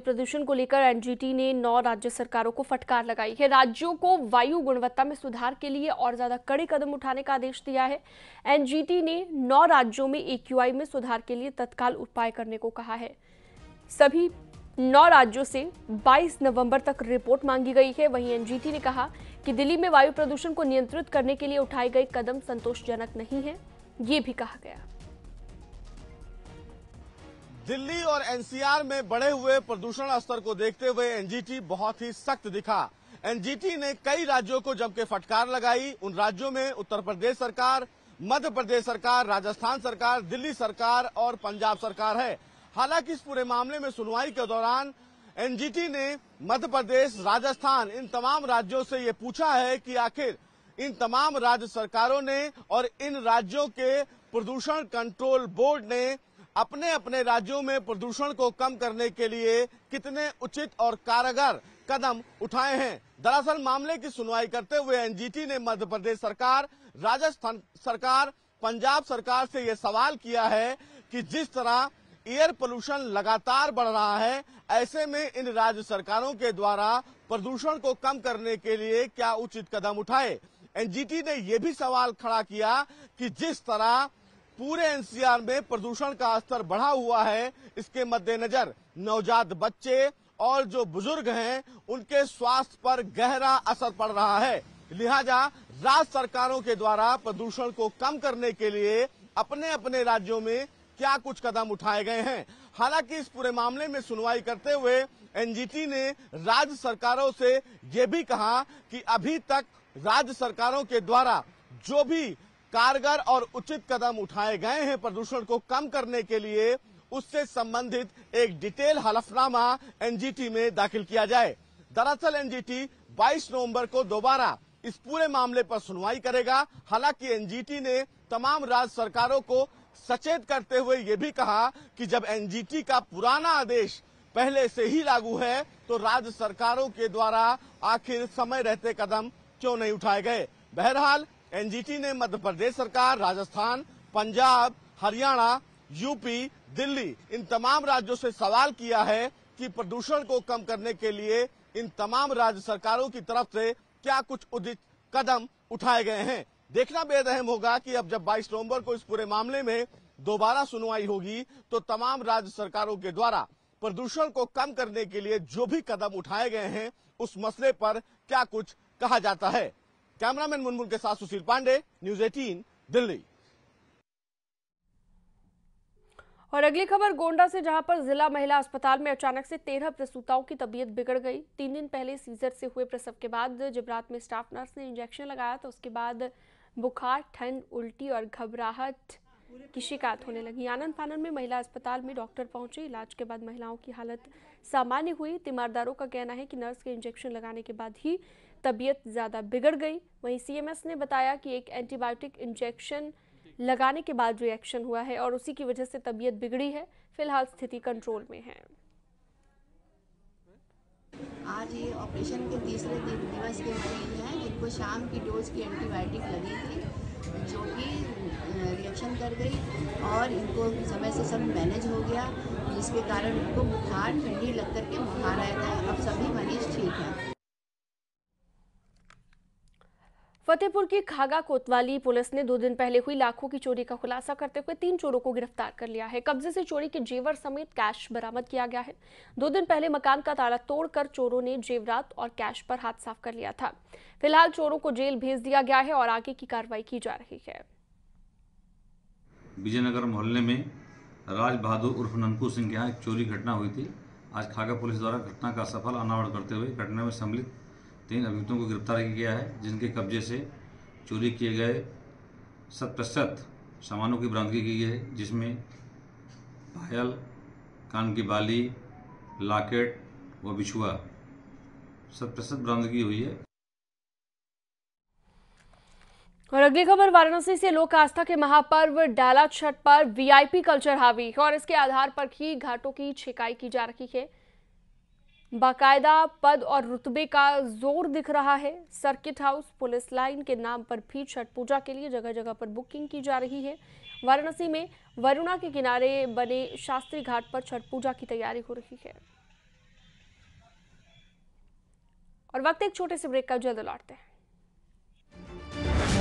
प्रदूषण को लेकर एनजीटी ने 9 राज्य सरकारों को फटकार लगाई है। राज्यों को वायु गुणवत्ता में सुधार के लिए और ज्यादा कड़े कदम उठाने का आदेश दिया है। एनजीटी ने 9 राज्यों में एक्यूआई में सुधार के लिए तत्काल उपाय करने को कहा है। सभी 9 राज्यों से 22 नवंबर तक रिपोर्ट मांगी गई है। वहीं एनजीटी ने कहा कि दिल्ली में वायु प्रदूषण को नियंत्रित करने के लिए उठाए गए कदम संतोषजनक नहीं है, ये भी कहा गया। दिल्ली और एनसीआर में बढ़े हुए प्रदूषण स्तर को देखते हुए एनजीटी बहुत ही सख्त दिखा। एनजीटी ने कई राज्यों को जमकर फटकार लगाई। उन राज्यों में उत्तर प्रदेश सरकार, मध्य प्रदेश सरकार, राजस्थान सरकार, दिल्ली सरकार और पंजाब सरकार है। हालांकि इस पूरे मामले में सुनवाई के दौरान एनजीटी ने मध्य प्रदेश, राजस्थान, इन तमाम राज्यों से ये पूछा है कि आखिर इन तमाम राज्य सरकारों ने और इन राज्यों के प्रदूषण कंट्रोल बोर्ड ने अपने अपने राज्यों में प्रदूषण को कम करने के लिए कितने उचित और कारगर कदम उठाए हैं। दरअसल मामले की सुनवाई करते हुए एनजीटी ने मध्य प्रदेश सरकार, राजस्थान सरकार, पंजाब सरकार से यह सवाल किया है कि जिस तरह एयर पोल्यूशन लगातार बढ़ रहा है, ऐसे में इन राज्य सरकारों के द्वारा प्रदूषण को कम करने के लिए क्या उचित कदम उठाए। एनजीटी ने यह भी सवाल खड़ा किया कि जिस तरह पूरे एनसीआर में प्रदूषण का स्तर बढ़ा हुआ है, इसके मद्देनजर नवजात बच्चे और जो बुजुर्ग हैं उनके स्वास्थ्य पर गहरा असर पड़ रहा है। लिहाजा राज्य सरकारों के द्वारा प्रदूषण को कम करने के लिए अपने अपने राज्यों में क्या कुछ कदम उठाए गए हैं। हालांकि इस पूरे मामले में सुनवाई करते हुए एनजीटी ने राज्य सरकारों से यह भी कहा कि अभी तक राज्य सरकारों के द्वारा जो भी कारगर और उचित कदम उठाए गए हैं प्रदूषण को कम करने के लिए, उससे संबंधित एक डिटेल हलफनामा एनजीटी में दाखिल किया जाए। दरअसल एनजीटी 22 नवंबर को दोबारा इस पूरे मामले पर सुनवाई करेगा। हालांकि एनजीटी ने तमाम राज्य सरकारों को सचेत करते हुए ये भी कहा कि जब एनजीटी का पुराना आदेश पहले से ही लागू है तो राज्य सरकारों के द्वारा आखिर समय रहते कदम क्यों नहीं उठाए गए। बहरहाल एनजीटी ने मध्य प्रदेश सरकार, राजस्थान, पंजाब, हरियाणा, यूपी, दिल्ली इन तमाम राज्यों से सवाल किया है कि प्रदूषण को कम करने के लिए इन तमाम राज्य सरकारों की तरफ से क्या कुछ उचित कदम उठाए गए हैं। देखना बेहद अहम होगा कि अब जब 22 नवंबर को इस पूरे मामले में दोबारा सुनवाई होगी तो तमाम राज्य सरकारों के द्वारा प्रदूषण को कम करने के लिए जो भी कदम उठाए गए हैं उस मसले पर क्या कुछ कहा जाता है। कैमरामैन मुनमुन के साथ सुशील पांडे, न्यूज 18 दिल्ली। और अगली खबर गोंडा से, जहां पर जिला महिला अस्पताल में अचानक से 13 प्रसूताओं की तबीयत बिगड़ गई। 3 दिन पहले सीजर से हुए प्रसव के बाद जब रात में स्टाफ नर्स ने इंजेक्शन लगाया तो उसके बाद बुखार, ठंड, उल्टी और घबराहट की शिकायत होने लगी। आनंद फानन में महिला अस्पताल में डॉक्टर पहुंचे। इलाज के बाद महिलाओं की हालत सामान्य हुई। तीमारदारों का कहना है कि नर्स के इंजेक्शन लगाने के बाद ही तबीयत ज्यादा बिगड़ गई। वहीं सीएमएस ने बताया कि एक एंटीबायोटिक इंजेक्शन लगाने के बाद रिएक्शन हुआ है और उसी की वजह से तबीयत बिगड़ी है। फिलहाल स्थिति कंट्रोल में है। आज ये ऑपरेशन के तीसरे दिवस के मरीज हैं जिनको शाम की डोज की एंटीबायोटिक लगी थी, जो कि रिएक्शन कर गई और इनको समय से सब मैनेज हो गया, जिसके कारण उनको बुखार, ठंडी लग करके बुखार आया था। अब सभी मरीज ठीक हैं। फतेहपुर की खागा कोतवाली पुलिस ने 2 दिन पहले हुई लाखों की चोरी का खुलासा करते हुए 3 चोरों को गिरफ्तार कर लिया है। कब्जे से चोरी के जेवर समेत कैश बरामद किया गया है। 2 दिन पहले मकान का ताला तोड़कर चोरों ने जेवरात और कैश पर हाथ साफ कर लिया था। फिलहाल चोरों को जेल भेज दिया गया है और आगे की कार्रवाई की जा रही है। विजयनगर मोहल्ले में राज बहादुर उर्फ ननकू सिंह के यहाँ एक चोरी घटना हुई थी। आज खागा पुलिस द्वारा घटना का सफल अनावरण करते हुए घटना में सम्मिलित 3 अभियुक्तों को गिरफ्तार किया गया है, जिनके कब्जे से चोरी किए गए 100% सामानों की बरामदगी की गई है, जिसमें पायल, कान की बाली, लॉकेट व बिछुआ 100% बरामदगी हुई है। और अगली खबर वाराणसी से, लोक आस्था के महापर्व डाला छठ पर वीआईपी कल्चर हावी और इसके आधार पर ही घाटों की छिकाई की जा रही है। बाकायदा पद और रुतबे का जोर दिख रहा है। सर्किट हाउस, पुलिस लाइन के नाम पर भी छठ पूजा के लिए जगह जगह पर बुकिंग की जा रही है। वाराणसी में वरुणा के किनारे बने शास्त्री घाट पर छठ पूजा की तैयारी हो रही है। और वक्त एक छोटे से ब्रेक का, जल्द लौटते हैं।